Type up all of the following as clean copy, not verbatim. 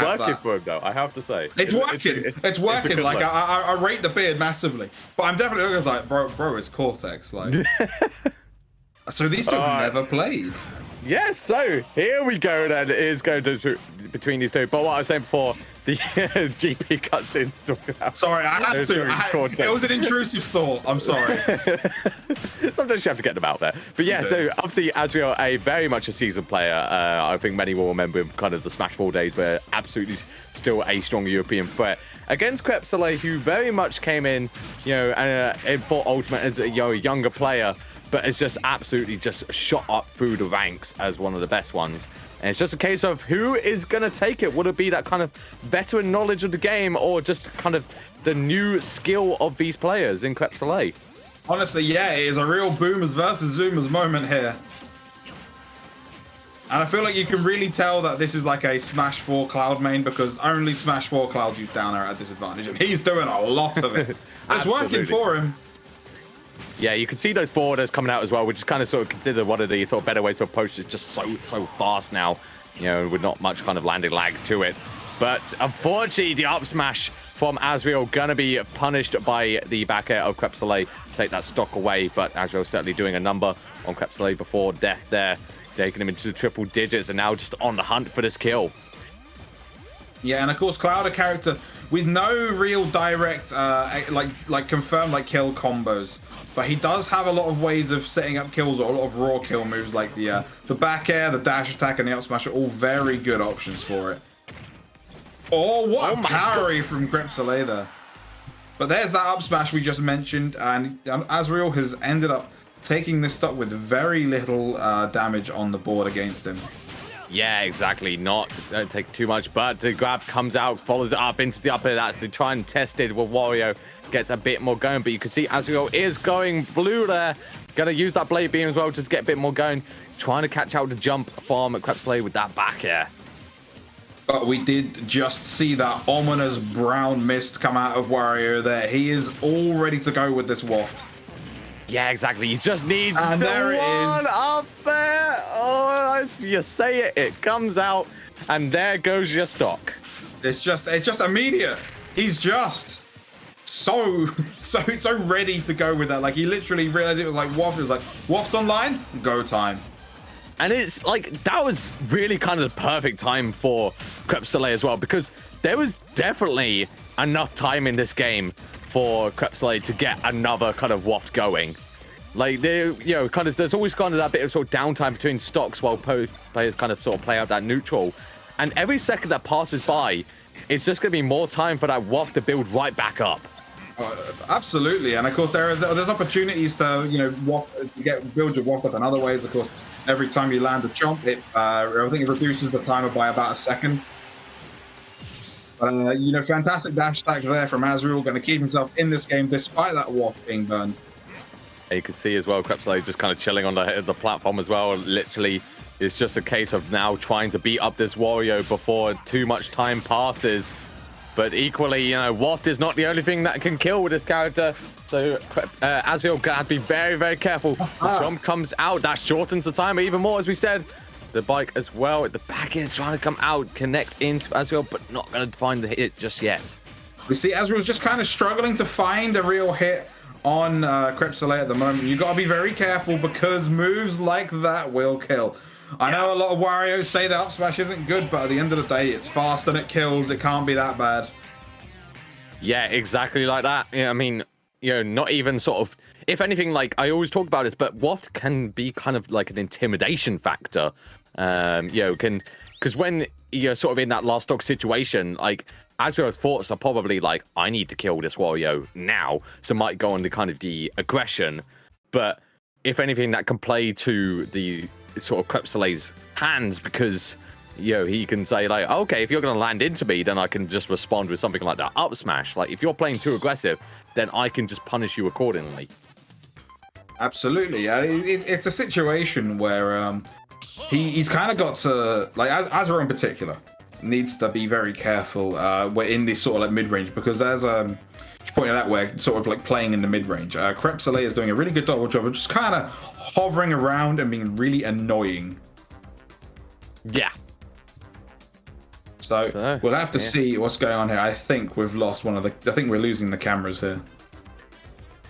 Working for him though, I have to say. It's working. It's working. Like I rate the beard massively, but I'm definitely like, bro, it's Cortex. Like, so these two have never played. Yes, so here we go then. It is going to between these two. But what I was saying before, the GP cuts in. Sorry, I had to. It was an intrusive thought. I'm sorry. Sometimes you have to get them out there. But yeah, so obviously Azreal, very much a seasoned player. I think many will remember him kind of the Smash 4 days, where absolutely still a strong European threat. Against crêpe salée, who very much came in, for Ultimate as a younger player, but it's just absolutely just shot up through the ranks as one of the best ones. And it's just a case of who is going to take it. Would it be that kind of veteran knowledge of the game, or just kind of the new skill of these players in crêpe salée? Honestly, yeah, it is a real boomers versus zoomers moment here. And I feel like you can really tell that this is like a Smash 4 Cloud main, because only Smash 4 Clouds use down air at a disadvantage, and he's doing a lot of it. It's working for him. Yeah, you can see those forwarders coming out as well, which is kind of sort of considered one of the sort of better ways to approach it. Just so fast now, with not much kind of landing lag to it. But unfortunately, the up smash from Azreal gonna be punished by the back air of crêpe salée. Take that stock away, but Azreal certainly doing a number on crêpe salée before death there, taking him into the triple digits, and now just on the hunt for this kill. Yeah, and of course, Cloud, a character with no real direct like confirmed kill combos, but he does have a lot of ways of setting up kills, or a lot of raw kill moves, like the back air, the dash attack, and the up smash are all very good options for it. Oh, what a parry from crêpe salée there. But there's that up smash we just mentioned, and Azreal has ended up taking this stock with very little damage on the board against him. Yeah, exactly. Don't take too much, but the grab comes out, follows it up into the upper. That's to try and test it. Well, Wario gets a bit more going, but you can see Azreal is going blue there. Gonna use that blade beam as well just to get a bit more going. He's trying to catch out the jump from crêpe salée with that back air. But we did just see that ominous brown mist come out of Wario there. He is all ready to go with this waft. Yeah, exactly. You just need and there it is up there. Oh, as you say it, it comes out, and there goes your stock. It's just immediate. He's just so ready to go with that. Like, he literally realized it was like waft. It was like waft's online, go time. And it's like, that was really kind of the perfect time for crêpe salée as well, because there was definitely enough time in this game for crêpe salée to get another kind of waft going. Like, there's always kind of that bit of sort of downtime between stocks while players kind of sort of play out that neutral. And every second that passes by, it's just going to be more time for that waft to build right back up. Absolutely, and of course there's opportunities to build your waft up in other ways. Of course, every time you land a chomp, I think it reduces the timer by about a second. Fantastic dash attack there from Azreal, going to keep himself in this game despite that waft being burned. You can see as well, crêpe salée just kind of chilling on the platform as well. Literally, it's just a case of now trying to beat up this Wario before too much time passes. But equally, waft is not the only thing that can kill with this character. So Azreal gonna have to be very, very careful. The jump comes out, that shortens the timer even more, as we said. The bike as well. The back is trying to come out, connect into Azreal, but not going to find the hit just yet. We see Azreal's just kind of struggling to find a real hit on crêpe salée at the moment. You've got to be very careful, because moves like that will kill. I know a lot of Wario say that up smash isn't good, but at the end of the day, it's fast and it kills. It can't be that bad. Yeah, exactly like that. I mean, not even sort of, if anything, like I always talk about this, but waft can be kind of like an intimidation factor. Because when you're sort of in that last stock situation, like Azreal's thoughts are probably like, I need to kill this Wario now, so might go on the kind of the aggression. But if anything, that can play to the sort of crêpe salée's hands, because he can say like, okay, if you're going to land into me, then I can just respond with something like that up smash. Like, if you're playing too aggressive, then I can just punish you accordingly. Absolutely. It's a situation where he's kind of got to, like, Azreal in particular needs to be very careful we're in this sort of like mid-range, because as pointed out, we're sort of like playing in the mid-range. Crêpe salée is doing a really good job of just kind of hovering around and being really annoying. Yeah. So we'll have to see what's going on here. I think we've lost one of the. I think we're losing the cameras here.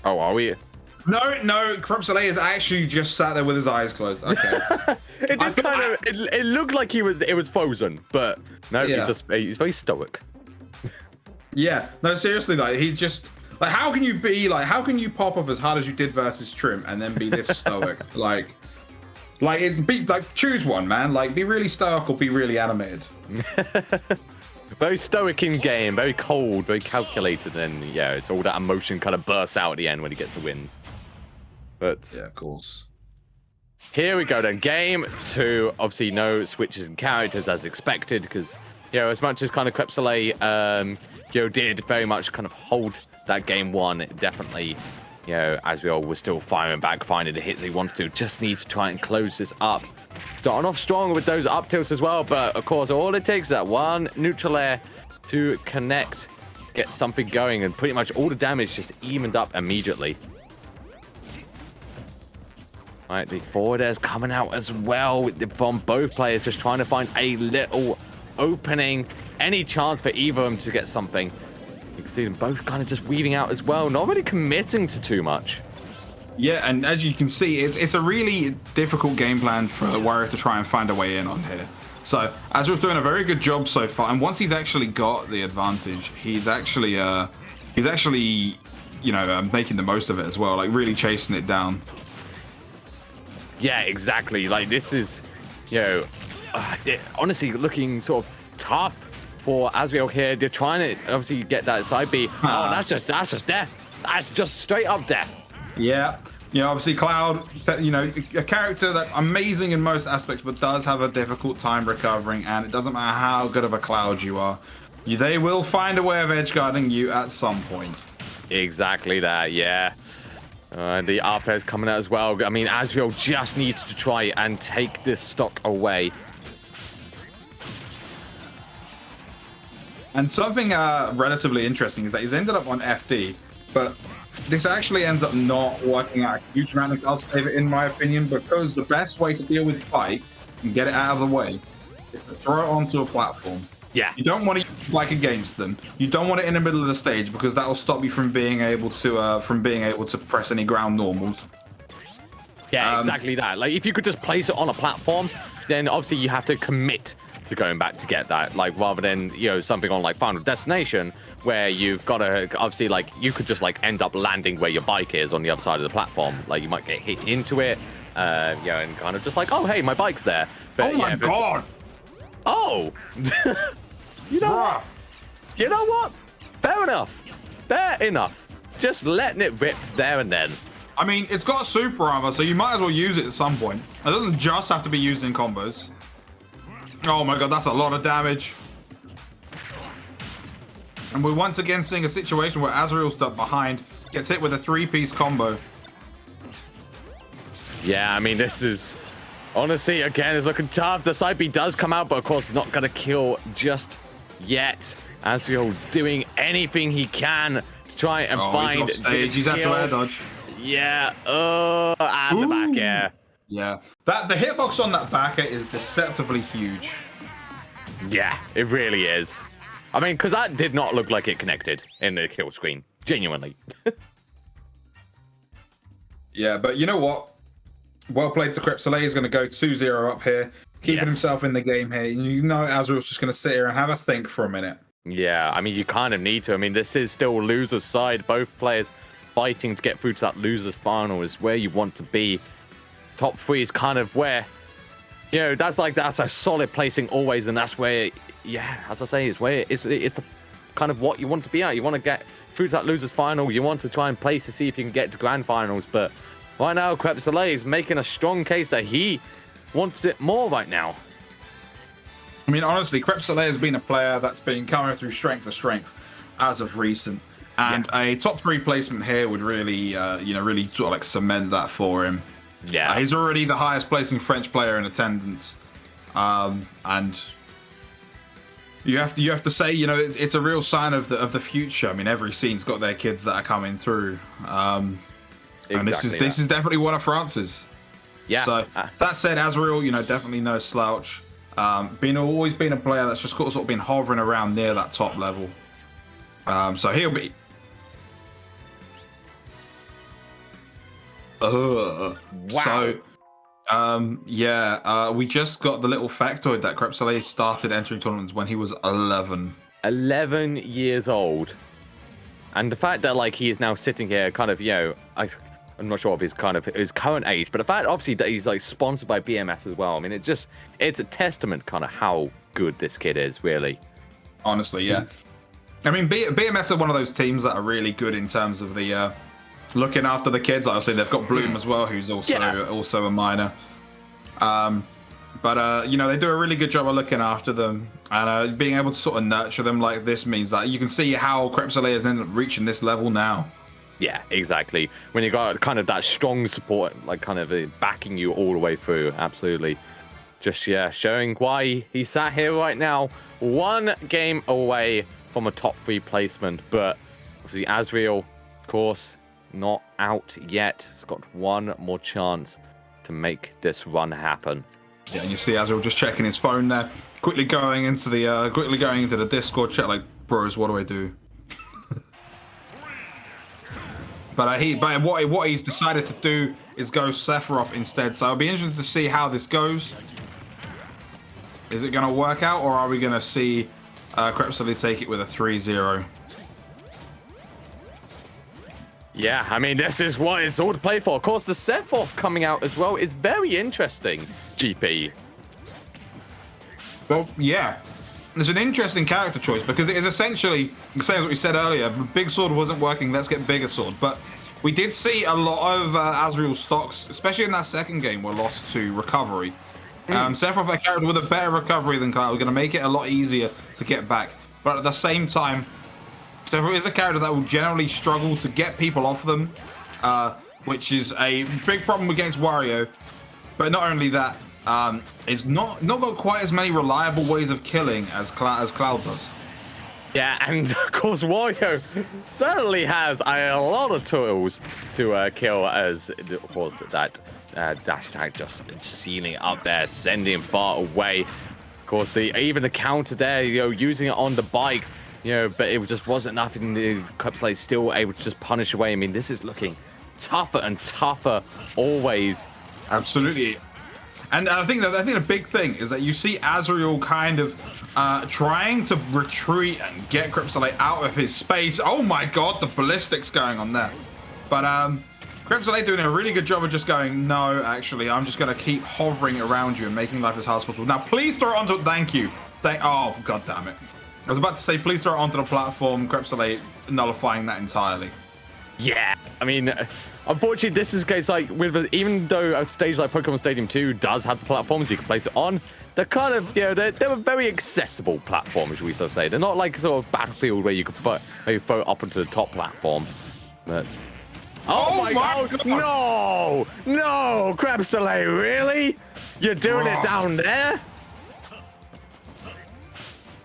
Oh, are we? No, crêpe salée is actually just sat there with his eyes closed. Okay. It just it looked like it was frozen, but no, he's very stoic. Yeah, no, seriously, like he just like how can you pop off as hard as you did versus Trim and then be this stoic? Choose one, man. Like be really stoic or be really animated. Very stoic in game, very cold, very calculated, and yeah, it's all that emotion kind of bursts out at the end when he gets the win. But yeah, of course. Here we go then. Game 2. Obviously, no switches in characters as expected, because as much as kind of crêpe salée, did very much kind of hold that game 1. Definitely, Azreal was still firing back, finding the hits he wanted to. Just needs to try and close this up. Starting off strong with those up tilts as well, but of course, all it takes is that one neutral air to connect, get something going, and pretty much all the damage just evened up immediately. All right, the forward air's coming out as well from both players, just trying to find a little opening, any chance for either of them to get something. You can see them both kind of just weaving out as well, not really committing to too much. Yeah, and as you can see, it's a really difficult game plan for Wario to try and find a way in on here. So Azreal's doing a very good job so far, and once he's actually got the advantage, he's actually making the most of it as well, like really chasing it down. Yeah, exactly. Like this is, honestly looking sort of tough for Azreal here. They're trying to obviously get that side B. Oh, that's just death. That's just straight up death. Yeah. Obviously Cloud, a character that's amazing in most aspects, but does have a difficult time recovering, and it doesn't matter how good of a Cloud you are. They will find a way of edgeguarding you at some point. Exactly that, yeah. The up air's coming out as well. I mean, Azreal just needs to try and take this stock away. And something relatively interesting is that he's ended up on FD, but this actually ends up not working out a huge amount of God's favor, in my opinion, because the best way to deal with Bike and get it out of the way is to throw it onto a platform. Yeah. You don't want to use Bike against them. You don't want it in the middle of the stage because that will stop you from being able to press any ground normals. Yeah, exactly that. Like if you could just place it on a platform, then obviously you have to commit to going back to get that, like rather than something on like Final Destination where you've got to obviously like you could just like end up landing where your bike is on the other side of the platform. Like you might get hit into it, and kind of just like, oh hey, my bike's there. But, oh my god! Oh, you know what? Fair enough. Just letting it rip there and then. I mean, it's got super armor, so you might as well use it at some point. It doesn't just have to be used in combos. Oh my god, that's a lot of damage. And we're once again seeing a situation where Azreal's stuck behind, gets hit with a 3-piece combo. Yeah, I mean, this is honestly, again, it's looking tough. The side B does come out, but of course, not going to kill just yet. Azreal doing anything he can to try and find he's off stage. He's had to air dodge. Yeah, and the back air. Yeah, the hitbox on that back air is deceptively huge. Yeah, it really is. I mean, because that did not look like it connected in the kill screen. Genuinely. Yeah, but you know what? Well played to crêpe salée. Is going to go 2-0 up here, keeping himself in the game here. Azreal's just going to sit here and have a think for a minute. Yeah, I mean, you kind of need to. I mean, this is still loser's side. Both players fighting to get through to that loser's final is where you want to be. Top 3 is kind of where, that's a solid placing always, and that's where, as I say, it's where it's the kind of what you want to be at. You want to get through to that loser's final. You want to try and place to see if you can get to grand finals, but right now, crêpe salée is making a strong case that he wants it more right now. I mean, honestly, crêpe salée has been a player that's been coming through strength to strength as of recent, and a top 3 placement here would really, really sort of like cement that for him. Yeah, he's already the highest placing French player in attendance, and you have to say, it's a real sign of the future. I mean, every scene's got their kids that are coming through, and this is definitely one of France's. Yeah. So that said, Azreal, definitely no slouch. Always been a player that's just sort of been hovering around near that top level. So he'll be. Wow. So, we just got the little factoid that crêpe salée started entering tournaments when he was 11. 11 years old. And the fact that like he is now sitting here kind of, I'm not sure of his current age, but the fact obviously that he's like sponsored by BMS as well. I mean, it's a testament kind of how good this kid is, really. Honestly, yeah. I mean, BMS are one of those teams that are really good in terms of the looking after the kids. Like I say, they've got Bloom as well, who's also a minor. But they do a really good job of looking after them, and being able to sort of nurture them like this means that you can see how crêpe salée has ended up reaching this level now. Yeah, exactly. When you got kind of that strong support, like kind of backing you all the way through, absolutely. Just showing why he sat here right now, one game away from a top 3 placement. But obviously, Azreal, of course, not out yet. He's got one more chance to make this run happen. Yeah, and you see Azreal just checking his phone there, quickly going into the Discord chat, like, bros, what do I do? But what he's decided to do is go Sephiroth instead. So I'll be interested to see how this goes. Is it going to work out, or are we going to see crêpe salée take it with a 3-0? Yeah, I mean, this is what it's all to play for. Of course, the Sephiroth coming out as well is very interesting, GP. Well, yeah. It's an interesting character choice because it is essentially, same as what we said earlier, big sword wasn't working, let's get bigger sword. But we did see a lot of Azreal's stocks, especially in that second game, were lost to recovery. Sephiroth, a character with a better recovery than Cloud, are going to make it a lot easier to get back. But at the same time, Sephiroth is a character that will generally struggle to get people off them, which is a big problem against Wario. But not only that, is not got quite as many reliable ways of killing as Cloud does. Yeah, and of course Wario certainly has a lot of tools to kill, as of course that dash attack just sealing it up there, sending him far away. Of course, even the counter there, using it on the bike, but it just wasn't enough. And the crêpe salée still able to just punish away. I mean, this is looking tougher and tougher always. Absolutely. And I think the big thing is that you see Azreal kind of trying to retreat and get crêpe salée out of his space. Oh my god, the ballistics going on there. But crêpe salée doing a really good job of just going, no, actually, I'm just going to keep hovering around you and making life as hard as possible. Now, please throw it onto... Thank you. Oh, god damn it. I was about to say, please throw it onto the platform. crêpe salée nullifying that entirely. Yeah, I mean... Unfortunately, this is case like even though a stage like Pokemon Stadium 2 does have the platforms you can place it on, they're kind of they're very accessible platforms, we so say. They're not like sort of Battlefield where you could maybe throw it up onto the top platform. But oh my god, no, crêpe salée, really? You're doing it down there?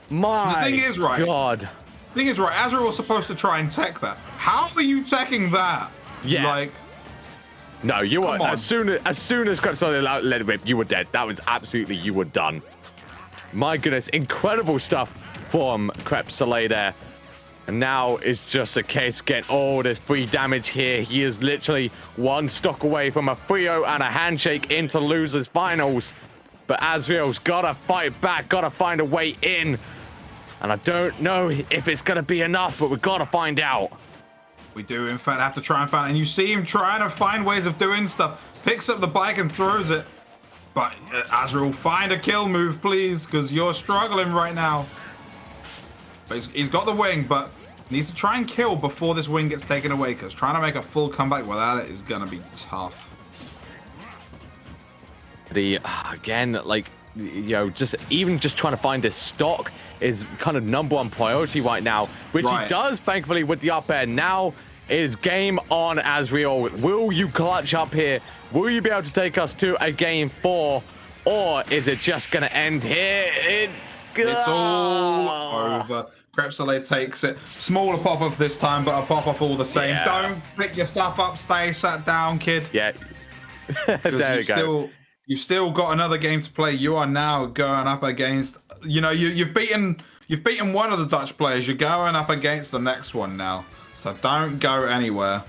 My the thing is, right, god. The thing is, right, Azreal was supposed to try and tech that. How are you teching that? Yeah. Like, no, you were as soon as crêpe salée let it rip, you were dead. That was absolutely, you were done. My goodness, incredible stuff from crêpe salée there. And now it's just a case getting all this free damage here. He is literally one stock away from a 3-0 and a handshake into losers finals. But Azreal's gotta fight back, gotta find a way in. And I don't know if it's gonna be enough, but we've gotta find out. We do, in fact, have to try and find it. And you see him trying to find ways of doing stuff. Picks up the bike and throws it. But Azreal, find a kill move, please, because you're struggling right now. But he's got the wing, but needs to try and kill before this wing gets taken away, because trying to make a full comeback without it is going to be tough. Again, like, just trying to find this stock is kind of #1 priority right now, which he does, thankfully, with the up air. Now is game on, Azreal. Will you clutch up here? Will you be able to take us to a game 4? Or is it just going to end here? It's all over. crêpe salée takes it. Smaller pop-off this time, but a pop-off all the same. Yeah. Don't pick your stuff up. Stay sat down, kid. Yeah. There you go. You've still got another game to play. You are now going up against, you know, you've beaten one of the Dutch players. You're going up against the next one now. So don't go anywhere.